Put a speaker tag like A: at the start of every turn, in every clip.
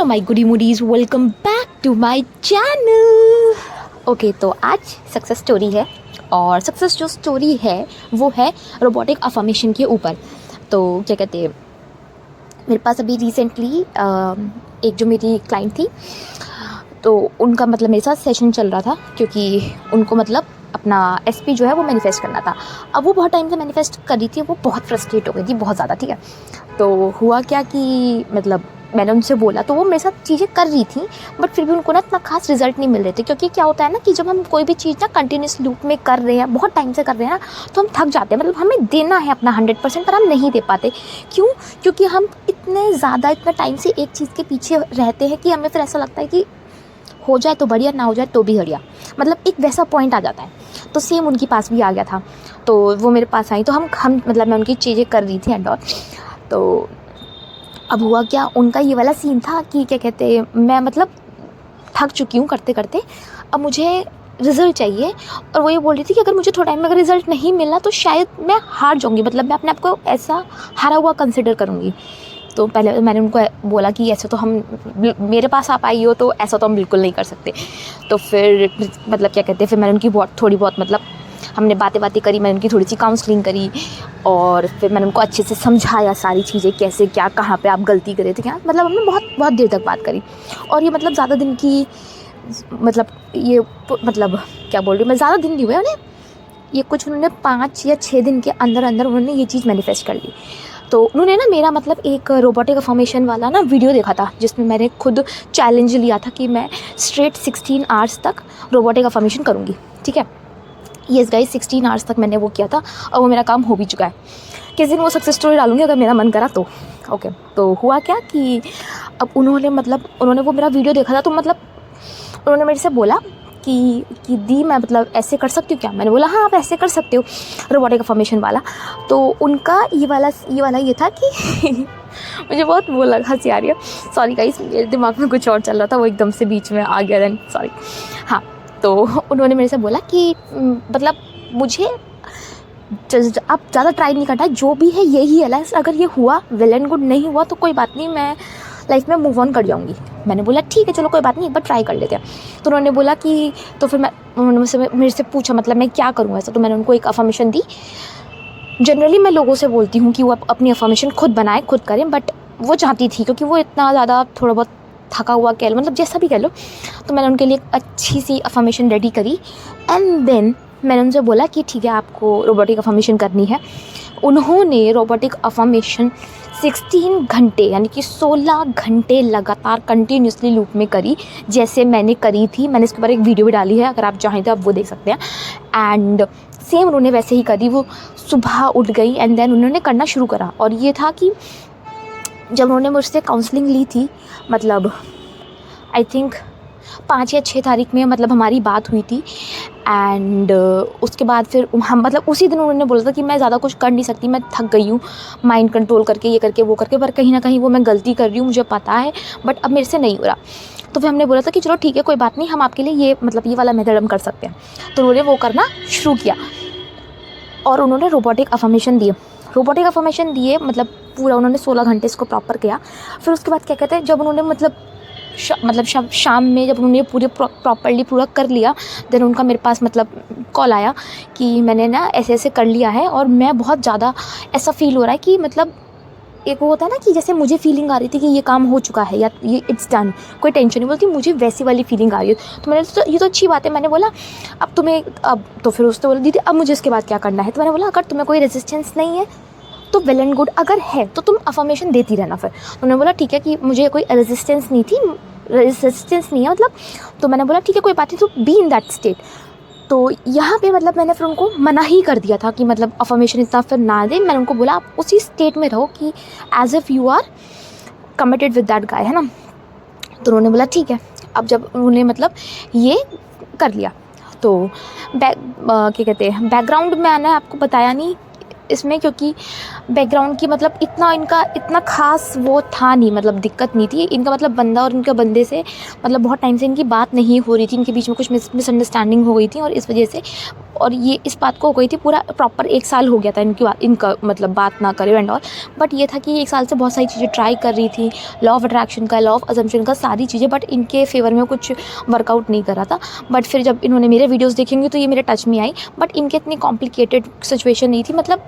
A: My goody moodies, welcome back to my channel. Okay, तो आज success story है और सक्सेस जो स्टोरी है वो है रोबोटिक अफर्मेशन के ऊपर। तो क्या कहते हैं, मेरे पास अभी रिसेंटली एक जो मेरी क्लाइंट थी, तो उनका मतलब मेरे साथ सेशन चल रहा था क्योंकि उनको मतलब अपना एसपी जो है वो मैनिफेस्ट करना था। अब वो बहुत टाइम से मैनिफेस्ट कर रही थी, वो बहुत फ्रस्ट्रेट हो गई थी, बहुत ज़्यादा। ठीक है, तो हुआ क्या कि मतलब मैंने उनसे बोला, तो वो मेरे साथ चीज़ें कर रही थी, बट फिर भी उनको ना इतना खास रिजल्ट नहीं मिल रहे थे। क्योंकि क्या होता है ना कि जब हम कोई भी चीज़ ना कंटिन्यूस लूप में कर रहे हैं, बहुत टाइम से कर रहे हैं ना, तो हम थक जाते हैं। मतलब हमें देना है अपना 100%, पर हम नहीं दे पाते। क्यों? क्योंकि हम इतना टाइम से एक चीज़ के पीछे रहते हैं कि हमें फिर ऐसा लगता है कि हो जाए तो बढ़िया, ना हो जाए तो भी बढ़िया। मतलब एक वैसा पॉइंट आ जाता है। तो सेम उनके पास भी आ गया था। तो वो मेरे पास आई, तो हम मतलब मैं उनकी चीज़ें कर रही थी एंड ऑल। तो अब हुआ क्या, उनका ये वाला सीन था कि क्या कहते हैं, मैं मतलब थक चुकी हूँ करते करते, अब मुझे रिज़ल्ट चाहिए। और वो ये बोल रही थी कि अगर मुझे थोड़ा टाइम में अगर रिज़ल्ट नहीं मिला तो शायद मैं हार जाऊँगी, मतलब मैं अपने आप को ऐसा हारा हुआ कंसिडर करूँगी। तो पहले मैंने उनको बोला कि ऐसा तो हम मेरे पास आप आई हो तो ऐसा तो हम बिल्कुल नहीं कर सकते। तो फिर मतलब क्या कहते हैं, फिर मैंने उनकी थोड़ी बहुत मतलब हमने बातें करी, मैंने उनकी थोड़ी सी काउंसलिंग करी और फिर मैंने उनको अच्छे से समझाया सारी चीज़ें, कैसे क्या कहाँ पे आप गलती करे थे क्या। मतलब हमने बहुत देर तक बात करी। और ये मतलब ज़्यादा दिन की मतलब ये मतलब क्या बोल रही हूँ मैं, ज़्यादा दिन नहीं हुए उन्हें, ये कुछ उन्होंने 5 या 6 दिन के अंदर उन्होंने ये चीज़ मैनिफेस्ट कर ली। तो उन्होंने ना मेरा मतलब एक रोबोटिक अफर्मेशन वाला ना वीडियो देखा था, जिसमें मैंने खुद चैलेंज लिया था कि मैं स्ट्रेट 16 आवर्स तक रोबोटिक अफर्मेशन करूँगी। ठीक है, येस गाइस, 16 आवर्स तक मैंने वो किया था और वो मेरा काम हो भी चुका है। किस दिन वो सक्सेस स्टोरी डालूँगी अगर मेरा मन करा तो। ओके, तो हुआ क्या कि अब उन्होंने वो मेरा वीडियो देखा था, तो मतलब उन्होंने मेरे से बोला कि दी मैं मतलब ऐसे कर सकती हूँ क्या। मैंने बोला हाँ, आप ऐसे कर सकते हो रोबोटिक अफर्मेशन वाला। तो उनका ये वाला ये था कि मुझे बहुत वो लगा, हंसी आ रही है, सॉरी गाइस, मेरे दिमाग में कुछ और चल रहा था, वो एकदम से बीच में आ गया, देन सॉरी। हाँ, तो उन्होंने मेरे से बोला कि मतलब मुझे अब ज़्यादा ट्राई नहीं करना है, जो भी है यही है लाइफ। अगर ये हुआ वेल एंड गुड, नहीं हुआ तो कोई बात नहीं, मैं लाइफ में मूव ऑन कर जाऊँगी। मैंने बोला ठीक है, चलो कोई बात नहीं, एक बार ट्राई कर लेते हैं। तो उन्होंने बोला कि तो फिर उन्होंने मेरे से पूछा मतलब मैं क्या करूँ ऐसा। तो मैंने उनको एक अफर्मेशन दी। जनरली मैं लोगों से बोलती हूँ कि वो अपनी अफर्मेशन खुद बनाएं, खुद करें, बट वो चाहती थी क्योंकि वो इतना ज़्यादा थोड़ा बहुत थका हुआ कह लो, मतलब जैसा भी कह लो। तो मैंने उनके लिए एक अच्छी सी अफर्मेशन रेडी करी एंड देन मैंने उनसे बोला कि ठीक है, आपको रोबोटिक अफर्मेशन करनी है। उन्होंने रोबोटिक अफर्मेशन 16 घंटे यानी कि 16 घंटे लगातार कंटिन्यूसली लूप में करी, जैसे मैंने करी थी। मैंने इसके ऊपर एक वीडियो भी डाली है, अगर आप चाहें तो आप वो देख सकते हैं। एंड सेम उन्होंने वैसे ही करी। वो सुबह उठ गई एंड देन उन्होंने करना शुरू करा। और ये था कि जब उन्होंने मुझसे काउंसलिंग ली थी, मतलब आई थिंक 5 या 6 तारीख में मतलब हमारी बात हुई थी। एंड उसके बाद फिर हम मतलब उसी दिन उन्होंने बोला था कि मैं ज़्यादा कुछ कर नहीं सकती, मैं थक गई हूँ माइंड कंट्रोल करके, ये करके वो करके, पर कहीं ना कहीं वो मैं गलती कर रही हूँ, मुझे पता है, बट अब मेरे से नहीं हो रहा। तो फिर हमने बोला था कि चलो ठीक है, कोई बात नहीं, हम आपके लिए ये मतलब ये वाला मेथड हम कर सकते हैं। तो उन्होंने वो करना शुरू किया और उन्होंने रोबोटिक अफर्मेशन दिए मतलब पूरा उन्होंने 16 घंटे इसको प्रॉपर किया। फिर उसके बाद क्या कहते हैं, जब उन्होंने मतलब शाम में जब उन्होंने पूरे प्रॉपरली पूरा कर लिया, देन उनका मेरे पास मतलब कॉल आया कि मैंने ना ऐसे ऐसे कर लिया है और मैं बहुत ज़्यादा ऐसा फील हो रहा है कि मतलब एक वो होता है ना कि जैसे मुझे फीलिंग आ रही थी कि ये काम हो चुका है या ये इट्स डन, कोई टेंशन नहीं, बोलती मुझे वैसी वाली फीलिंग आ रही है। तो मैंने तो ये तो अच्छी बात है। मैंने बोला अब तुम्हें अब तो फिर उसने बोला दीदी अब मुझे इसके बाद क्या करना है। तो मैंने बोला अगर तुम्हें कोई रेजिस्टेंस नहीं है तो वेल एंड गुड, अगर है तो तुम अफर्मेशन देती रहना। फिर उन्होंने बोला ठीक है कि मुझे कोई रेजिस्टेंस नहीं है मतलब। तो मैंने बोला ठीक है, कोई बात नहीं, तो बी इन दैट स्टेट। तो यहाँ पे मतलब मैंने फिर उनको मना ही कर दिया था कि मतलब अफर्मेशन इतना फिर ना दे। मैंने उनको बोला आप उसी स्टेट में रहो कि as if you are committed with that guy, है ना। तो उन्होंने बोला ठीक है। अब जब उन्होंने मतलब ये कर लिया तो क्या कहते हैं, बैकग्राउंड में मैंने आपको बताया नहीं, इसमें, क्योंकि बैकग्राउंड की मतलब इतना ख़ास वो था नहीं, मतलब दिक्कत नहीं थी इनका, मतलब बंदा और इनके बंदे से मतलब बहुत टाइम से इनकी बात नहीं हो रही थी, इनके बीच में कुछ मिसअंडरस्टैंडिंग हो गई थी और इस वजह से, और ये इस बात को हो गई थी पूरा प्रॉपर 1 साल हो गया था इनका मतलब बात ना करे एंड ऑल। बट ये था कि 1 साल से बहुत सारी चीज़ें ट्राई कर रही थी, लॉ ऑफ अट्रैक्शन का, लॉ ऑफ अजम्पशन का, सारी चीज़ें, बट इनके फेवर में कुछ वर्कआउट नहीं कर रहा था। बट फिर जब इन्होंने मेरे वीडियोज़ देखेंगे तो ये मेरे टच में आई, बट इनके इतनी कॉम्प्लिकेटेड सिचुएशन नहीं थी, मतलब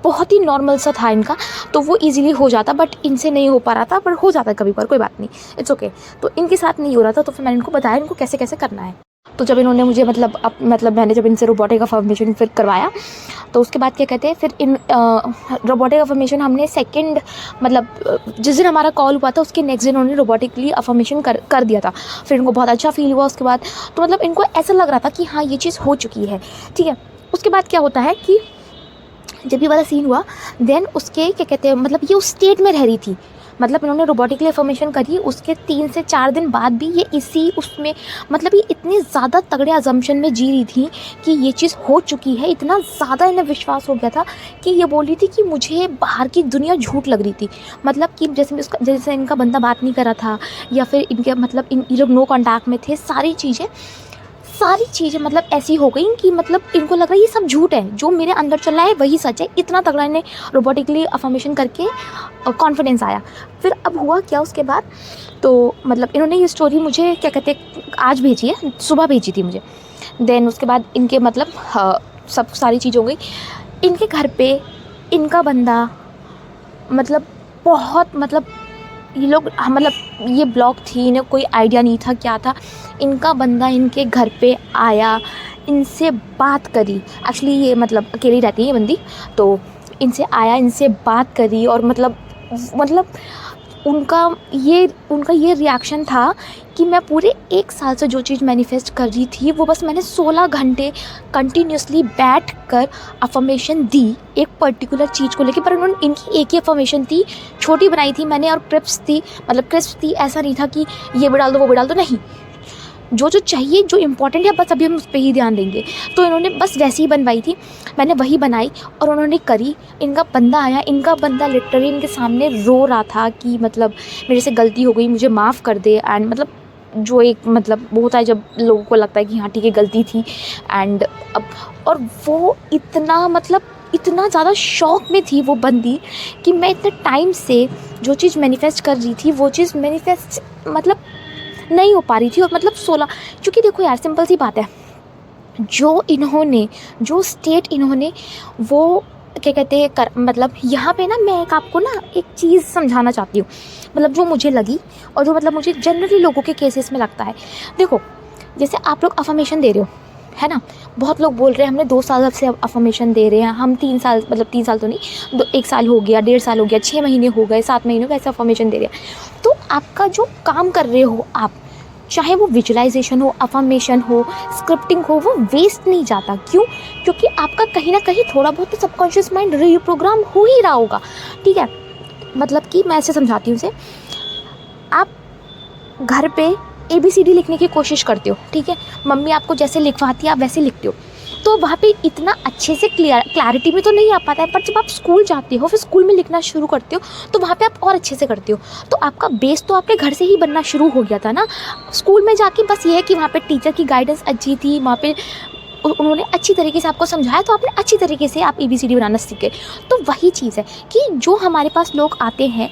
A: बहुत ही नॉर्मल सा था इनका, तो वो इजीली हो जाता, बट इनसे नहीं हो पा रहा था, पर हो जाता है कभी कभार, कोई बात नहीं, इट्स ओके। तो इनके साथ नहीं हो रहा था, तो फिर मैंने इनको बताया इनको कैसे कैसे करना है। तो जब इन्होंने मुझे मैंने जब इनसे रोबोटिक अफर्मेशन फिर करवाया, तो उसके बाद क्या कहते हैं, फिर इन रोबोटिक अफर्मेशन हमने सेकंड जिस दिन हमारा कॉल हुआ था उसके नेक्स्ट दिन उन्होंने रोबोटिकली अफर्मेशन कर दिया था। फिर इनको बहुत अच्छा फील हुआ उसके बाद, तो मतलब इनको ऐसा लग रहा था कि हाँ ये चीज़ हो चुकी है, ठीक है। उसके बाद क्या होता है कि जब ये वाला सीन हुआ, देन उसके क्या कहते हैं, मतलब ये उस स्टेट में रह रही थी, मतलब इन्होंने रोबोटिकली अफर्मेशन करी, उसके 3 से 4 दिन बाद भी ये इसी उसमें, मतलब ये इतने ज़्यादा तगड़े अजम्पशन में जी रही थी कि ये चीज़ हो चुकी है, इतना ज़्यादा इन्हें विश्वास हो गया था कि ये बोल रही थी कि मुझे बाहर की दुनिया झूठ लग रही थी, मतलब कि जैसे इनका बंदा बात नहीं कर रहा था, या फिर इनके मतलब इन लोग नो कॉन्टैक्ट में थे, सारी चीज़ें मतलब ऐसी हो गई कि मतलब इनको लग रहा है ये सब झूठ है, जो मेरे अंदर चल रहा है वही सच है। इतना तगड़ा इन्हें रोबोटिकली अफर्मेशन करके कॉन्फिडेंस आया। फिर अब हुआ क्या उसके बाद, तो मतलब इन्होंने ये स्टोरी मुझे क्या कहते हैं आज भेजी है, सुबह भेजी थी मुझे। देन उसके बाद इनके मतलब सब सारी चीज़ हो गई। इनके घर पे इनका बंदा मतलब बहुत मतलब ये लोग मतलब ये ब्लॉग थी, इन्हें कोई आइडिया नहीं था क्या था। इनका बंदा इनके घर पे आया, इनसे बात करी, एक्चुअली ये मतलब अकेली रहती है ये बंदी, तो इनसे आया, इनसे बात करी, और मतलब उनका ये रिएक्शन था कि मैं पूरे 1 साल से जो चीज़ मैनिफेस्ट कर रही थी वो बस मैंने 16 घंटे कंटिन्यूसली बैठ कर अफर्मेशन दी एक पर्टिकुलर चीज़ को लेके। पर उन्होंने इनकी एक ही अफर्मेशन थी, छोटी बनाई थी मैंने, और क्रिस्प थी, ऐसा नहीं था कि ये भी डाल दो वो भी डाल दो, नहीं, जो चाहिए, जो इम्पोर्टेंट है, बस अभी हम उस पर ही ध्यान देंगे। तो इन्होंने बस वैसे ही बनवाई थी, मैंने वही बनाई और उन्होंने करी। इनका बंदा आया, इनका बंदा लिटरली इनके सामने रो रहा था कि मतलब मेरे से गलती हो गई, मुझे माफ़ कर दे, एंड मतलब जो एक मतलब वो होता है जब लोगों को लगता है कि हाँ ठीक है गलती थी, एंड अब और वो इतना ज़्यादा शॉक में थी वो बंदी कि मैं इतने टाइम से जो चीज़ मैनिफेस्ट कर रही थी वो चीज़ मैनिफेस्ट मतलब नहीं हो पा रही थी। और मतलब 16, क्योंकि देखो यार सिंपल सी बात है, जो स्टेट इन्होंने वो क्या कहते हैं मतलब यहाँ पे ना मैं आपको ना एक चीज़ समझाना चाहती हूँ, मतलब जो मुझे लगी और जो मतलब मुझे जनरली लोगों के केसेस में लगता है। देखो जैसे आप लोग अफर्मेशन दे रहे हो, है ना, बहुत लोग बोल रहे हैं हमने 2 साल से अफर्मेशन दे रहे हैं, हम 3 साल मतलब 3 साल तो नहीं, 1 साल हो गया, 1.5 साल हो गया, 6 महीने हो गए, 7 महीने हो गए, ऐसे अफर्मेशन दे रहे हैं। तो आपका जो काम कर रहे हो आप, चाहे वो विजुअलाइजेशन हो, अफर्मेशन हो, स्क्रिप्टिंग हो, वो वेस्ट नहीं जाता। क्यों? क्योंकि आपका कहीं ना कहीं थोड़ा बहुत तो सबकॉन्शियस माइंड रीप्रोग्राम हो ही रहा होगा, ठीक है। मतलब कि मैं ऐसे समझाती हूँ, आप घर पे ABCD लिखने की कोशिश करते हो, ठीक है, मम्मी आपको जैसे लिखवाती है आप वैसे लिखते हो, तो वहाँ पे इतना अच्छे से क्लैरिटी में तो नहीं आ पाता है। पर जब आप स्कूल जाते हो, फिर स्कूल में लिखना शुरू करते हो, तो वहाँ पे आप और अच्छे से करते हो। तो आपका बेस तो आपके घर से ही बनना शुरू हो गया था ना। स्कूल में जाके बस ये है कि वहाँ पे टीचर की गाइडेंस अच्छी थी, वहाँ पे उन्होंने अच्छी तरीके से आपको समझाया, तो आपने अच्छी तरीके से आप ABCD बनाना सीखे। तो वही चीज़ है कि जो हमारे पास लोग आते हैं,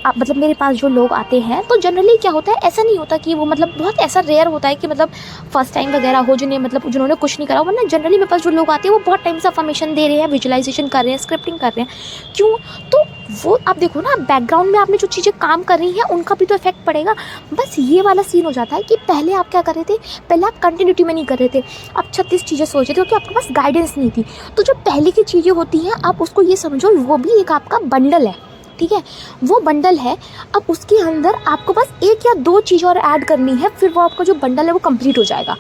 A: मतलब मेरे पास जो लोग आते हैं, तो जनरली क्या होता है, ऐसा नहीं होता कि वो मतलब बहुत ऐसा रेयर होता है कि मतलब फर्स्ट टाइम वगैरह हो जिन्होंने कुछ नहीं करा, वरना जनरली मेरे पास जो लोग आते हैं वो बहुत टाइम से अफर्मेशन दे रहे हैं, विजुअलाइजेशन कर रहे हैं, स्क्रिप्टिंग कर रहे हैं। क्यों? तो वो आप देखो ना, बैकग्राउंड में आपने जो चीज़ें काम कर रही हैं उनका भी तो इफेक्ट पड़ेगा। बस ये वाला सीन हो जाता है कि पहले आप क्या कर रहे थे, पहले आप कंटिन्यूटी में नहीं कर रहे थे, आप 36 चीज़ें सोच रहे थे क्योंकि आपके पास गाइडेंस नहीं थी। तो जो पहले की चीज़ें होती हैं आप उसको ये समझो वो भी एक आपका बंडल है, ठीक है, वो बंडल है। अब उसके अंदर आपको बस 1 या 2 चीज़ और ऐड करनी है, फिर वो आपका जो बंडल है वो कंप्लीट हो जाएगा।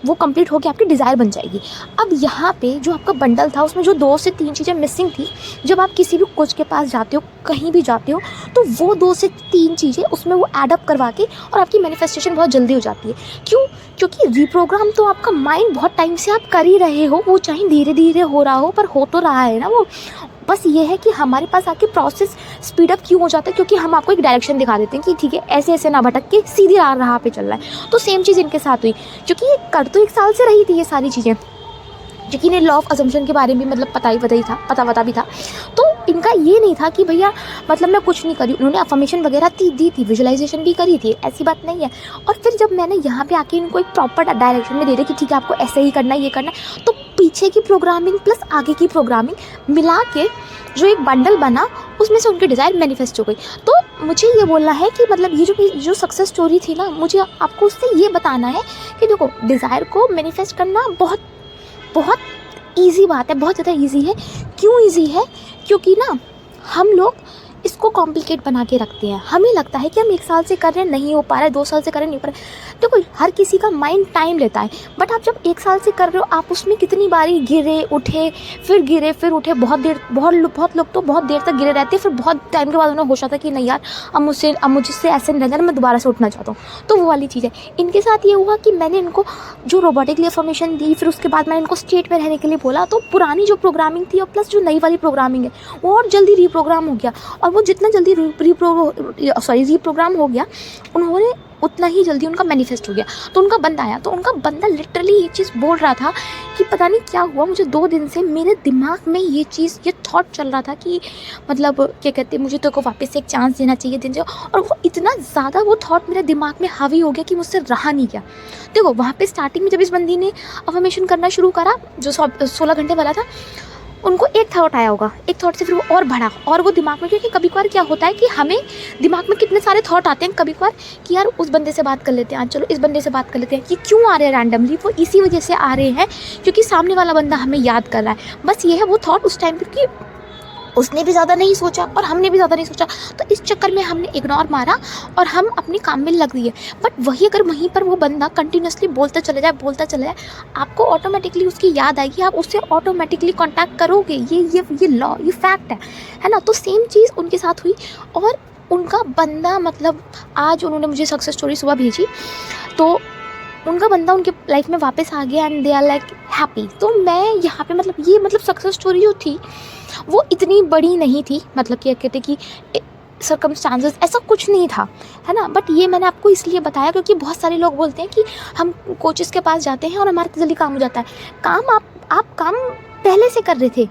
A: वो कंप्लीट होकर आपकी डिज़ायर बन जाएगी। अब यहाँ पे जो आपका बंडल था उसमें जो 2 से 3 चीज़ें मिसिंग थी, जब आप किसी भी कोच के पास जाते हो, कहीं भी जाते हो, तो वो 2 से 3 चीज़ें उसमें वो ऐड अप करवा के और आपकी मैनिफेस्टेशन बहुत जल्दी हो जाती है। क्यों? क्योंकि रीप्रोग्राम तो आपका माइंड बहुत टाइम से आप कर ही रहे हो, वो चाहे धीरे धीरे हो रहा हो पर हो तो रहा है ना वो। बस ये है कि हमारे पास आके प्रोसेस स्पीड अप क्यों हो जाता है, क्योंकि हम आपको एक डायरेक्शन दिखा देते हैं कि ठीक है ऐसे ऐसे ना भटक के सीधी राह पे चल रहा है। तो सेम चीज़ इनके साथ हुई, क्योंकि ये कर तो 1 साल से रही थी ये सारी चीज़ें, क्योंकि इन्हें लॉ ऑफ अजम्पशन के बारे में मतलब पता भी था। तो इनका ये नहीं था कि भैया मतलब मैं कुछ नहीं करी, उन्होंने अफर्मेशन वगैरह दी थी, विजुअलाइजेशन भी करी थी, ऐसी बात नहीं है। और फिर जब मैंने यहाँ पे आके इनको एक प्रॉपर डायरेक्शन में दे दिया कि ठीक है आपको ऐसे ही करना है, ये करना है, तो पीछे की प्रोग्रामिंग प्लस आगे की प्रोग्रामिंग मिला के जो एक बंडल बना, उसमें से उनकी डिज़ायर मैनिफेस्ट हो गई। तो मुझे ये बोलना है कि मतलब ये जो सक्सेस स्टोरी थी ना, मुझे आपको उससे ये बताना है कि देखो डिज़ायर को मैनिफेस्ट करना बहुत ईजी बात है, बहुत ज़्यादा ईजी है। क्यों ईजी है? क्योंकि ना हम लोग इसको कॉम्प्लिकेट बना के रखते हैं। हमें लगता है कि हम 1 साल से कर रहे हैं, नहीं हो पा रहा है, 2 साल से कर रहे हैं, नहीं हो पा रहा है। देखो हर किसी का माइंड टाइम लेता है, बट आप जब 1 साल से कर रहे हो, आप उसमें कितनी बारी गिरे उठे, फिर उठे, बहुत लोग तो बहुत देर तक गिरे रहते हैं, फिर बहुत टाइम के बाद उन्हें होश आता है कि नहीं यार अब मुझसे ऐसे नहीं रहना, मैं दोबारा से उठना चाहता हूँ। तो वो वाली चीज़ है। इनके साथ ये हुआ कि मैंने इनको जो रोबोटिक अफर्मेशन दी, फिर उसके बाद मैंने इनको स्टेट में रहने के लिए बोला, तो पुरानी जो प्रोग्रामिंग थी और प्लस जो नई वाली प्रोग्रामिंग है वो और जल्दी रीप्रोग्राम हो गया। और वो जितना जल्दी रीप्रोग्राम हो गया, उन्होंने उतना ही जल्दी उनका मैनिफेस्ट हो गया। तो उनका बंदा आया, तो उनका बंदा लिटरली ये चीज़ बोल रहा था कि पता नहीं क्या हुआ, मुझे 2 दिन से मेरे दिमाग में ये थॉट चल रहा था कि मतलब क्या कहते हैं, मुझे तो को वापस से एक चांस देना चाहिए। और वो इतना ज़्यादा वो थॉट मेरे दिमाग में हावी हो गया कि मुझसे रहा नहीं गया। देखो वहाँ पे स्टार्टिंग में जब इस बंदी ने अफर्मेशन करना शुरू करा, जो 16 घंटे वाला था, उनको एक थॉट आया होगा, एक थॉट से फिर वो और बढ़ा, और वो दिमाग में, क्योंकि कभी कभार क्या होता है कि हमें दिमाग में कितने सारे थॉट आते हैं कभी कभार कि यार उस बंदे से बात कर लेते हैं, आज चलो इस बंदे से बात कर लेते हैं। ये क्यों आ रहे हैं रैंडमली? वो इसी वजह से आ रहे हैं क्योंकि सामने वाला बंदा हमें याद कर रहा है। बस ये है वो थॉट उस टाइम पर कि उसने भी ज़्यादा नहीं सोचा और हमने भी ज़्यादा नहीं सोचा, तो इस चक्कर में हमने इग्नोर मारा और हम अपने काम में लग दिए। बट वही अगर वहीं पर वो बंदा कंटिन्यूसली बोलता चले जाए, आपको ऑटोमेटिकली उसकी याद आएगी, आप उससे ऑटोमेटिकली कांटेक्ट करोगे। ये लॉ, ये फैक्ट है ना। तो सेम चीज़ उनके साथ हुई और उनका बंदा मतलब आज उन्होंने मुझे सक्सेस स्टोरी सुबह भेजी, तो उनका बंदा उनके लाइफ में वापस आ गया and they are like happy. तो मैं यहाँ पे मतलब सक्सेस स्टोरी जो थी वो इतनी बड़ी नहीं थी, मतलब क्या कहते कि सर्कमस्टांसेस ऐसा कुछ नहीं था, है ना। बट ये मैंने आपको इसलिए बताया क्योंकि बहुत सारे लोग बोलते हैं कि हम कोचेस के पास जाते हैं और हमारा जल्दी काम हो जाता है। काम आप काम पहले से कर रहे थे,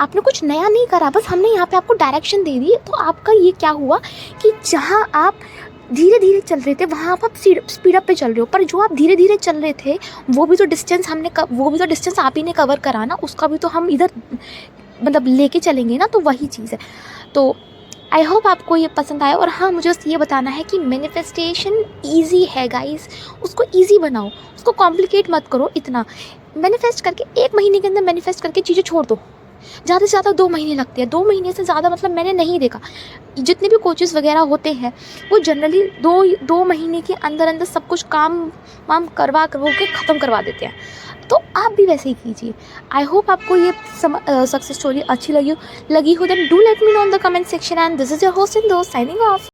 A: आपने कुछ नया नहीं करा, बस हमने यहाँ पे आपको डायरेक्शन दे दी। तो आपका ये क्या हुआ कि जहाँ आप धीरे धीरे चल रहे थे वहाँ आप स्पीड अप पे चल रहे हो, पर जो आप धीरे धीरे चल रहे थे वो भी तो डिस्टेंस आप ही ने कवर करा ना, उसका भी तो हम इधर मतलब लेके चलेंगे ना। तो वही चीज़ है। तो आई होप आपको ये पसंद आया। और हाँ, मुझे ये बताना है कि मैनिफेस्टेशन ईजी है गाइस, उसको ईजी बनाओ, उसको कॉम्प्लिकेट मत करो इतना। मैनिफेस्ट करके 1 महीने के अंदर मैनिफेस्ट करके चीज़ें छोड़ दो। ज़्यादा से ज़्यादा 2 महीने लगते हैं, 2 महीने से ज़्यादा मतलब मैंने नहीं देखा। जितने भी कोचेस वगैरह होते हैं वो जनरली 2 महीने के अंदर सब कुछ काम वाम करवा के ख़त्म करवा देते हैं। तो आप भी वैसे ही कीजिए। आई होप आपको ये सक्सेस स्टोरी अच्छी लगी हो, then do let me know in the comment section and this is your host and दोस्त साइनिंग ऑफ।